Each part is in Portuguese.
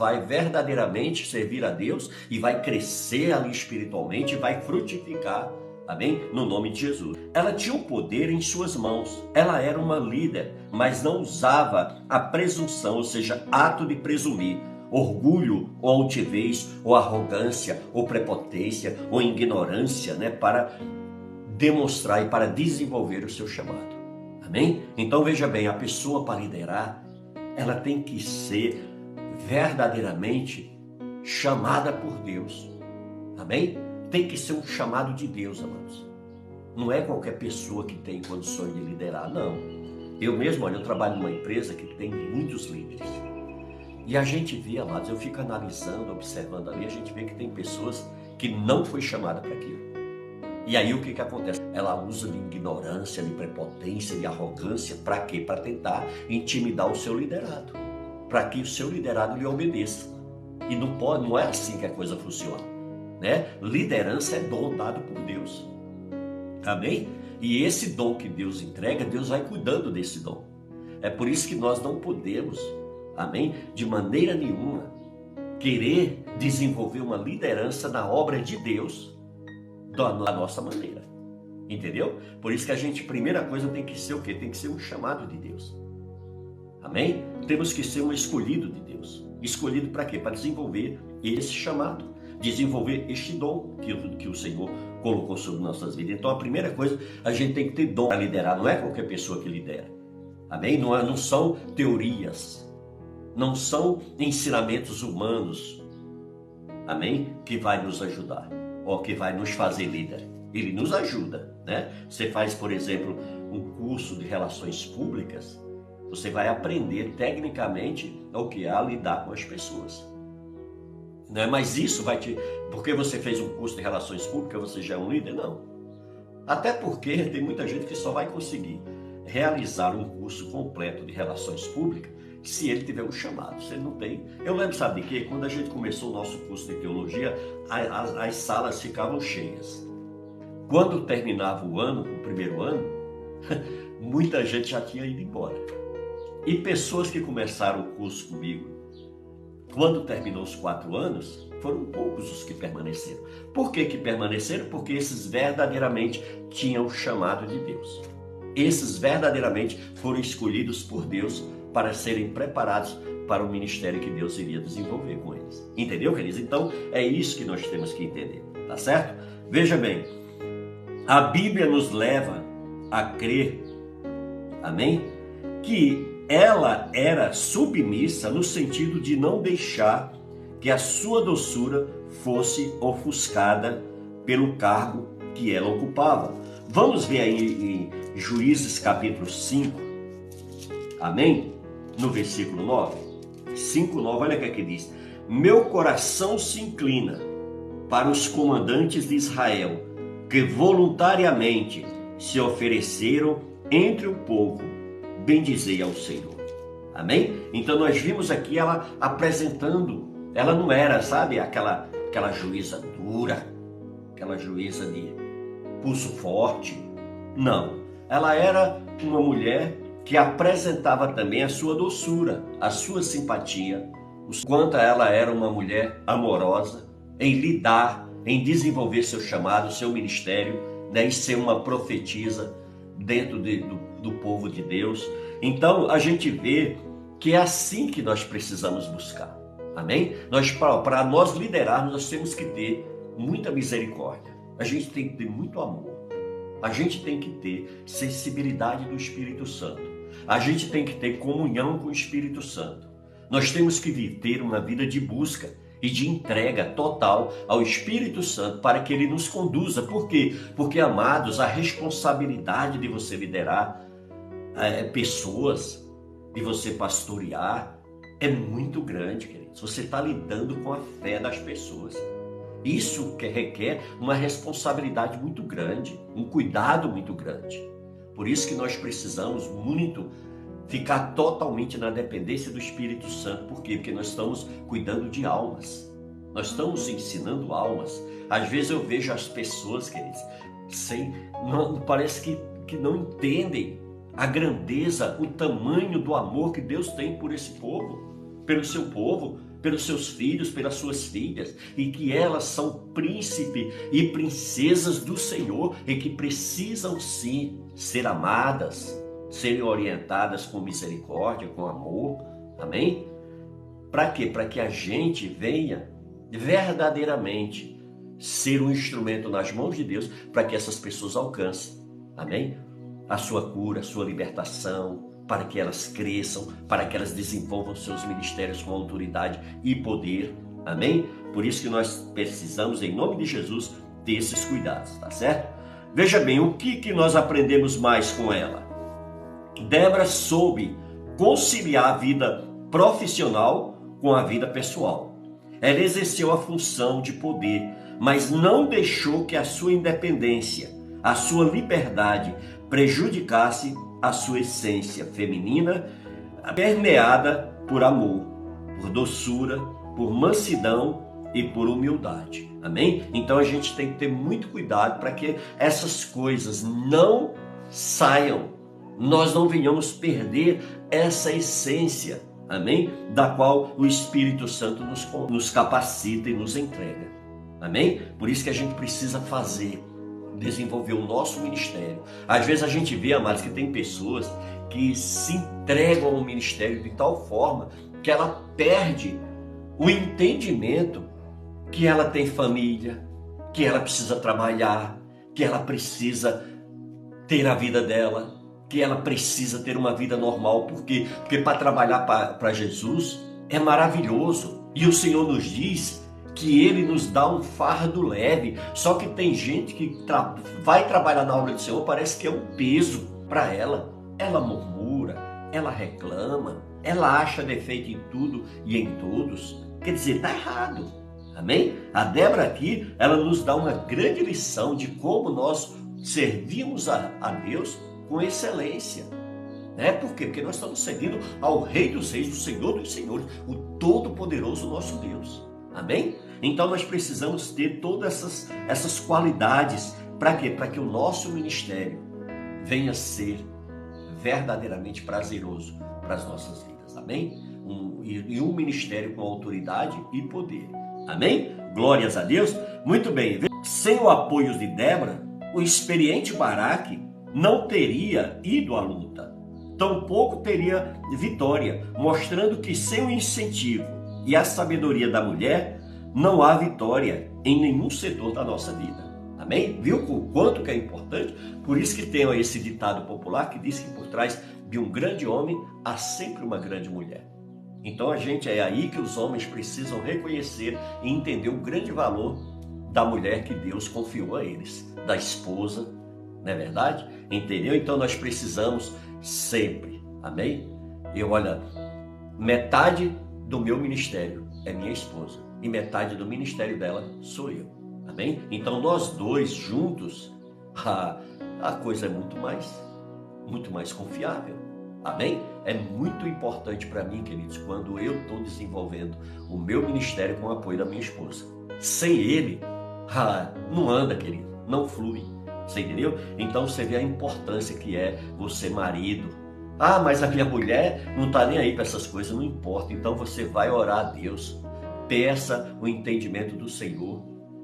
vai verdadeiramente servir a Deus e vai crescer ali espiritualmente, vai frutificar, amém? No nome de Jesus. Ela tinha o poder em suas mãos, ela era uma líder, mas não usava a presunção, ou seja, ato de presumir, orgulho ou altivez, ou arrogância, ou prepotência, ou ignorância, né, para demonstrar e para desenvolver o seu chamado. Amém? Então veja bem, a pessoa para liderar, ela tem que ser verdadeiramente chamada por Deus. Amém? Tem que ser um chamado de Deus, amados. Não é qualquer pessoa que tem condições de liderar, não. Eu mesmo, olha, eu trabalho numa empresa que tem muitos líderes. E a gente vê, amados, eu fico analisando, observando ali, a gente vê que tem pessoas que não foi chamada para aquilo. E aí o que acontece? Ela usa de ignorância, de prepotência, de arrogância, para quê? Para tentar intimidar o seu liderado, para que o seu liderado lhe obedeça. E não é assim que a coisa funciona, né? Liderança é dom dado por Deus, amém? E esse dom que Deus entrega, Deus vai cuidando desse dom. É por isso que nós não podemos, amém, de maneira nenhuma, querer desenvolver uma liderança na obra de Deus da nossa maneira, entendeu? Por isso que a gente, primeira coisa, tem que ser o quê? Tem que ser um chamado de Deus, amém? Temos que ser um escolhido de Deus. Escolhido para quê? Para desenvolver esse chamado, desenvolver este dom que o Senhor colocou sobre nossas vidas. Então a primeira coisa, a gente tem que ter dom para liderar, não é qualquer pessoa que lidera, amém? Não são teorias, não são ensinamentos humanos, amém? Que vai nos ajudar, ou que vai nos fazer líder. Ele nos ajuda, né? Você faz, por exemplo, um curso de relações públicas, você vai aprender tecnicamente o que é a lidar com as pessoas, né? Mas isso vai porque você fez um curso de relações públicas, você já é um líder? Não. Até porque tem muita gente que só vai conseguir realizar um curso completo de relações públicas se ele tiver um chamado. Se ele não tem... Eu lembro, sabe de quê? Quando a gente começou o nosso curso de teologia, as salas ficavam cheias. Quando terminava o ano, o primeiro ano, muita gente já tinha ido embora. E pessoas que começaram o curso comigo, quando terminou os 4 anos, foram poucos os que permaneceram. Por que permaneceram? Porque esses verdadeiramente tinham o chamado de Deus. Esses verdadeiramente foram escolhidos por Deus para serem preparados para o ministério que Deus iria desenvolver com eles. Entendeu, queridos? Então, é isso que nós temos que entender, tá certo? Veja bem, a Bíblia nos leva a crer, amém? Que ela era submissa no sentido de não deixar que a sua doçura fosse ofuscada pelo cargo que ela ocupava. Vamos ver aí em Juízes capítulo 5, amém? No versículo 9, 5:9, olha o que aqui diz: meu coração se inclina para os comandantes de Israel, que voluntariamente se ofereceram entre o povo, bendizei ao Senhor. Amém? Então nós vimos aqui ela apresentando, ela não era, sabe, aquela juíza dura, aquela juíza de pulso forte, não. Ela era uma mulher que apresentava também a sua doçura, a sua simpatia, o quanto ela era uma mulher amorosa em lidar, em desenvolver seu chamado, seu ministério, né, e ser uma profetisa dentro do povo de Deus. Então a gente vê que é assim que nós precisamos buscar, amém? Para nós liderarmos, nós temos que ter muita misericórdia, a gente tem que ter muito amor, a gente tem que ter sensibilidade do Espírito Santo, a gente tem que ter comunhão com o Espírito Santo. Nós temos que ter uma vida de busca e de entrega total ao Espírito Santo para que Ele nos conduza. Por quê? Porque, amados, a responsabilidade de você liderar pessoas, de você pastorear, é muito grande, queridos. Você está lidando com a fé das pessoas. Isso que requer uma responsabilidade muito grande, um cuidado muito grande. Por isso que nós precisamos muito ficar totalmente na dependência do Espírito Santo. Por quê? Porque nós estamos cuidando de almas. Nós estamos ensinando almas. Às vezes eu vejo as pessoas, queridos, parece que não entendem a grandeza, o tamanho do amor que Deus tem por esse povo, pelo seu povo. pelos seus filhos, pelas suas filhas, e que elas são príncipe e princesas do Senhor e que precisam sim ser amadas, serem orientadas com misericórdia, com amor, amém? Para quê? Para que a gente venha verdadeiramente ser um instrumento nas mãos de Deus para que essas pessoas alcancem, amém? A sua cura, a sua libertação, para que elas cresçam, para que elas desenvolvam seus ministérios com autoridade e poder, amém? Por isso que nós precisamos, em nome de Jesus, ter esses cuidados, tá certo? Veja bem, o que nós aprendemos mais com ela? Débora soube conciliar a vida profissional com a vida pessoal. Ela exerceu a função de poder, mas não deixou que a sua independência, a sua liberdade prejudicasse a sua essência feminina, permeada por amor, por doçura, por mansidão e por humildade. Amém? Então a gente tem que ter muito cuidado para que essas coisas não saiam, nós não venhamos perder essa essência, amém? Da qual o Espírito Santo nos capacita e nos entrega. Amém? Por isso que a gente precisa desenvolver o nosso ministério. Às vezes a gente vê, amados, que tem pessoas que se entregam ao ministério de tal forma que ela perde o entendimento que ela tem família, que ela precisa trabalhar, que ela precisa ter a vida dela, que ela precisa ter uma vida normal. Por quê? Porque para trabalhar para Jesus é maravilhoso. E o Senhor nos diz que Ele nos dá um fardo leve. Só que tem gente que vai trabalhar na obra do Senhor, parece que é um peso para ela. Ela murmura, ela reclama, ela acha defeito em tudo e em todos. Quer dizer, está errado. Amém? A Débora aqui, ela nos dá uma grande lição de como nós servimos a Deus com excelência. Por quê? Porque nós estamos servindo ao Rei dos Reis, o Senhor dos Senhores, o Todo-Poderoso nosso Deus. Amém? Então nós precisamos ter todas essas qualidades. Para quê? Para que o nosso ministério venha ser verdadeiramente prazeroso para as nossas vidas. Amém? E um ministério com autoridade e poder. Amém? Glórias a Deus. Muito bem. Sem o apoio de Débora, o experiente Baraque não teria ido à luta. Tampouco teria vitória, mostrando que sem o incentivo e a sabedoria da mulher, não há vitória em nenhum setor da nossa vida. Amém? Viu o quanto que é importante? Por isso que tem esse ditado popular que diz que por trás de um grande homem há sempre uma grande mulher. Então é aí que os homens precisam reconhecer e entender o grande valor da mulher que Deus confiou a eles, da esposa, não é verdade? Entendeu? Então nós precisamos sempre, amém? Metade do meu ministério é minha esposa e metade do ministério dela sou eu, amém? Então nós dois juntos, a coisa é muito mais confiável, amém? É muito importante para mim, queridos, quando eu estou desenvolvendo o meu ministério com o apoio da minha esposa. Sem ele, não anda, querido, não flui. Você entendeu? Então você vê a importância que é você marido. Mas a minha mulher não está nem aí para essas coisas, não importa. Então você vai orar a Deus. Peça o entendimento do Senhor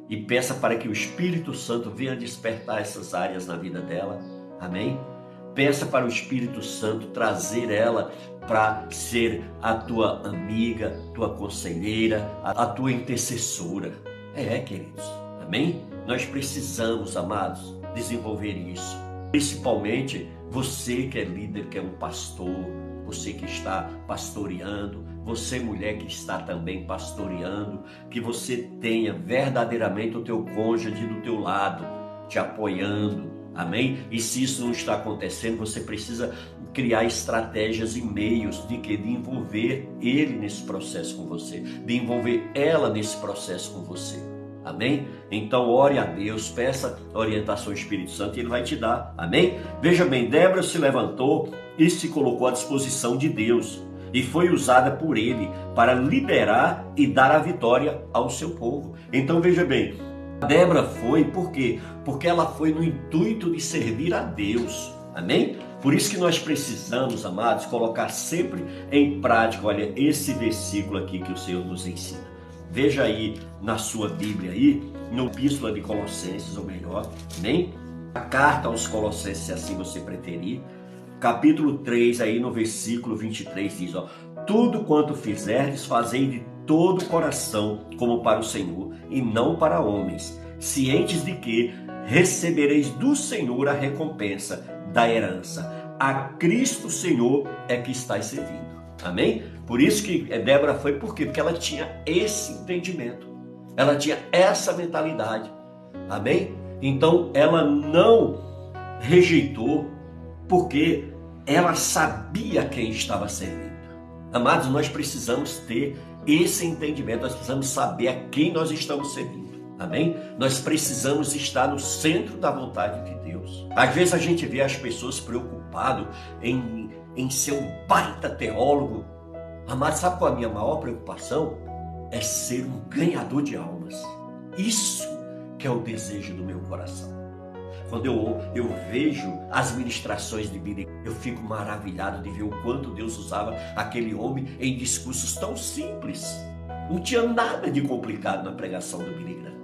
e peça para que o Espírito Santo venha despertar essas áreas na vida dela. Amém? Peça para o Espírito Santo trazer ela para ser a tua amiga, tua conselheira, a tua intercessora. Queridos. Amém? Nós precisamos, amados, desenvolver isso. Principalmente você que é líder, que é um pastor, você que está pastoreando, você mulher que está também pastoreando, que você tenha verdadeiramente o teu cônjuge do teu lado, te apoiando, amém? E se isso não está acontecendo, você precisa criar estratégias e meios de envolver ele nesse processo com você, de envolver ela nesse processo com você. Amém? Então ore a Deus, peça orientação ao Espírito Santo e Ele vai te dar. Amém? Veja bem, Débora se levantou e se colocou à disposição de Deus e foi usada por Ele para liberar e dar a vitória ao seu povo. Então veja bem, Débora foi, por quê? Porque ela foi no intuito de servir a Deus. Amém? Por isso que nós precisamos, amados, colocar sempre em prática, olha, esse versículo aqui que o Senhor nos ensina. Veja aí na sua Bíblia aí, no Epístola de Colossenses, ou melhor, nem a carta aos Colossenses, se assim você preferir, capítulo 3, aí no versículo 23, diz, ó, tudo quanto fizerdes, fazei de todo o coração, como para o Senhor, e não para homens, cientes de que recebereis do Senhor a recompensa da herança. A Cristo Senhor é que estáis servindo. Amém? Por isso que Débora foi, por quê? Porque ela tinha esse entendimento. Ela tinha essa mentalidade. Amém? Então ela não rejeitou, porque ela sabia quem estava servindo. Amados, nós precisamos ter esse entendimento, nós precisamos saber a quem nós estamos servindo. Amém? Nós precisamos estar no centro da vontade de Deus. Às vezes a gente vê as pessoas preocupadas em ser um baita teólogo. Amados, sabe qual é a minha maior preocupação? É ser um ganhador de almas. Isso que é o desejo do meu coração. Quando eu vejo as ministrações de Billy Graham, eu fico maravilhado de ver o quanto Deus usava aquele homem em discursos tão simples. Não tinha nada de complicado na pregação do Billy Graham.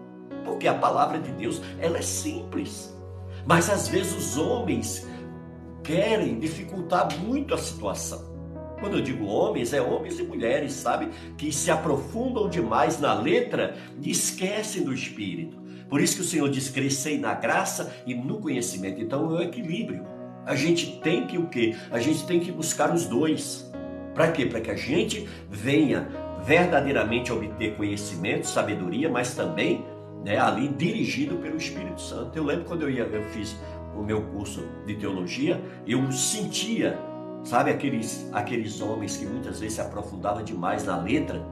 Porque a palavra de Deus, ela é simples. Mas às vezes os homens querem dificultar muito a situação. Quando eu digo homens, é homens e mulheres, sabe? Que se aprofundam demais na letra e esquecem do espírito. Por isso que o Senhor diz, crescei na graça e no conhecimento. Então é o equilíbrio. A gente tem que o quê? A gente tem que buscar os dois. Para quê? Para que a gente venha verdadeiramente obter conhecimento, sabedoria, mas também, né, ali dirigido pelo Espírito Santo. Eu lembro quando eu fiz o meu curso de teologia, eu sentia, sabe, aqueles homens que muitas vezes se aprofundavam demais na letra,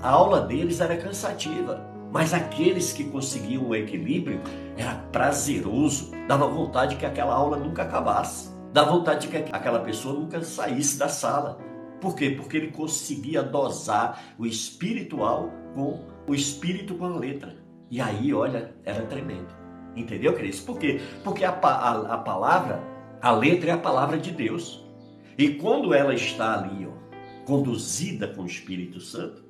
a aula deles era cansativa. Mas aqueles que conseguiam o equilíbrio, era prazeroso, dava vontade que aquela aula nunca acabasse, dava vontade que aquela pessoa nunca saísse da sala. Por quê? Porque ele conseguia dosar o espiritual com o espírito com a letra. E aí, olha, era tremendo. Entendeu, queridos? Por quê? Porque a palavra, a letra é a palavra de Deus. E quando ela está ali, ó, conduzida com o Espírito Santo,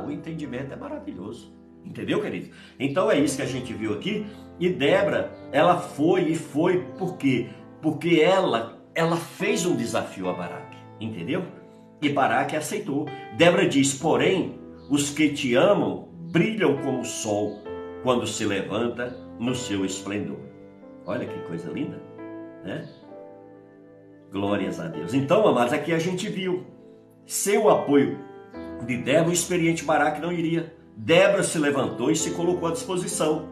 o entendimento é maravilhoso. Entendeu, querido? Então é isso que a gente viu aqui. E Débora, ela foi por quê? Porque ela fez um desafio a Baraque. Entendeu? E Baraque aceitou. Débora diz, porém, os que te amam brilham como o sol quando se levanta no seu esplendor. Olha que coisa linda, né? Glórias a Deus. Então, amados, aqui a gente viu, sem o apoio de Débora, o experiente Baraque não iria. Débora se levantou e se colocou à disposição.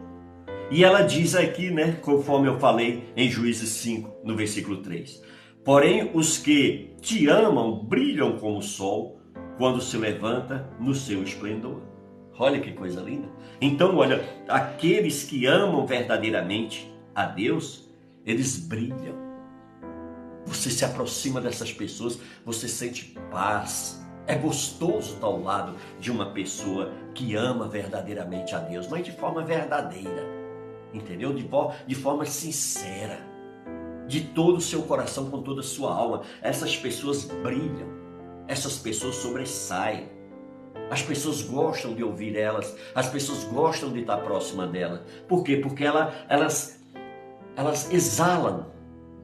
E ela diz aqui, né, conforme eu falei em Juízes 5, no versículo 3. Porém, os que te amam brilham como o sol quando se levanta no seu esplendor. Olha que coisa linda. Então, olha, aqueles que amam verdadeiramente a Deus, eles brilham. Você se aproxima dessas pessoas, você sente paz. É gostoso estar ao lado de uma pessoa que ama verdadeiramente a Deus, mas de forma verdadeira, entendeu? De forma sincera, de todo o seu coração, com toda a sua alma. Essas pessoas brilham, essas pessoas sobressaem. As pessoas gostam de ouvir elas, as pessoas gostam de estar próxima dela. Por quê? Porque elas exalam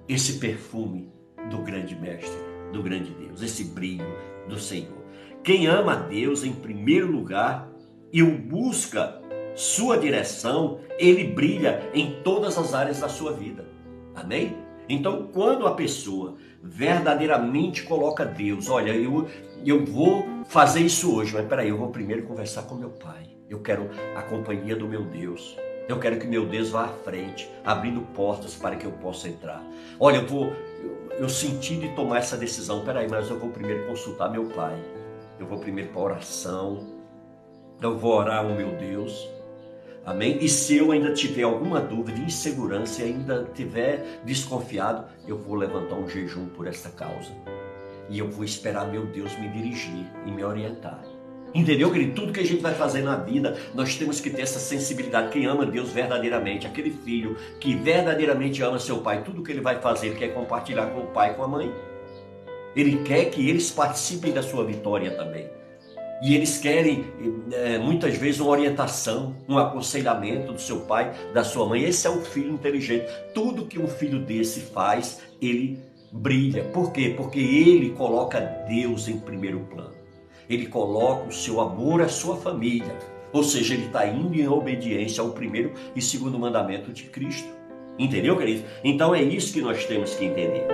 esse perfume do grande mestre, do grande Deus, esse brilho do Senhor. Quem ama a Deus em primeiro lugar e o busca sua direção, ele brilha em todas as áreas da sua vida. Amém? Então, quando a pessoa verdadeiramente coloca Deus, olha, eu vou fazer isso hoje, mas peraí, eu vou primeiro conversar com meu Pai. Eu quero a companhia do meu Deus. Eu quero que meu Deus vá à frente, abrindo portas para que eu possa entrar. Olha, eu senti de tomar essa decisão, peraí, mas eu vou primeiro consultar meu Pai. Eu vou primeiro para a oração. Eu vou orar ao meu Deus. Amém? E se eu ainda tiver alguma dúvida, insegurança, e ainda tiver desconfiado, eu vou levantar um jejum por esta causa. E eu vou esperar meu Deus me dirigir e me orientar. Entendeu, querido? Tudo que a gente vai fazer na vida, nós temos que ter essa sensibilidade. Quem ama Deus verdadeiramente, aquele filho que verdadeiramente ama seu pai, tudo que ele vai fazer, ele quer compartilhar com o pai e com a mãe. Ele quer que eles participem da sua vitória também. E eles querem, muitas vezes, uma orientação, um aconselhamento do seu pai, da sua mãe. Esse é o filho inteligente. Tudo que um filho desse faz, ele brilha. Por quê? Porque ele coloca Deus em primeiro plano. Ele coloca o seu amor à sua família. Ou seja, ele está indo em obediência ao primeiro e segundo mandamento de Cristo. Entendeu, querido? Então é isso que nós temos que entender.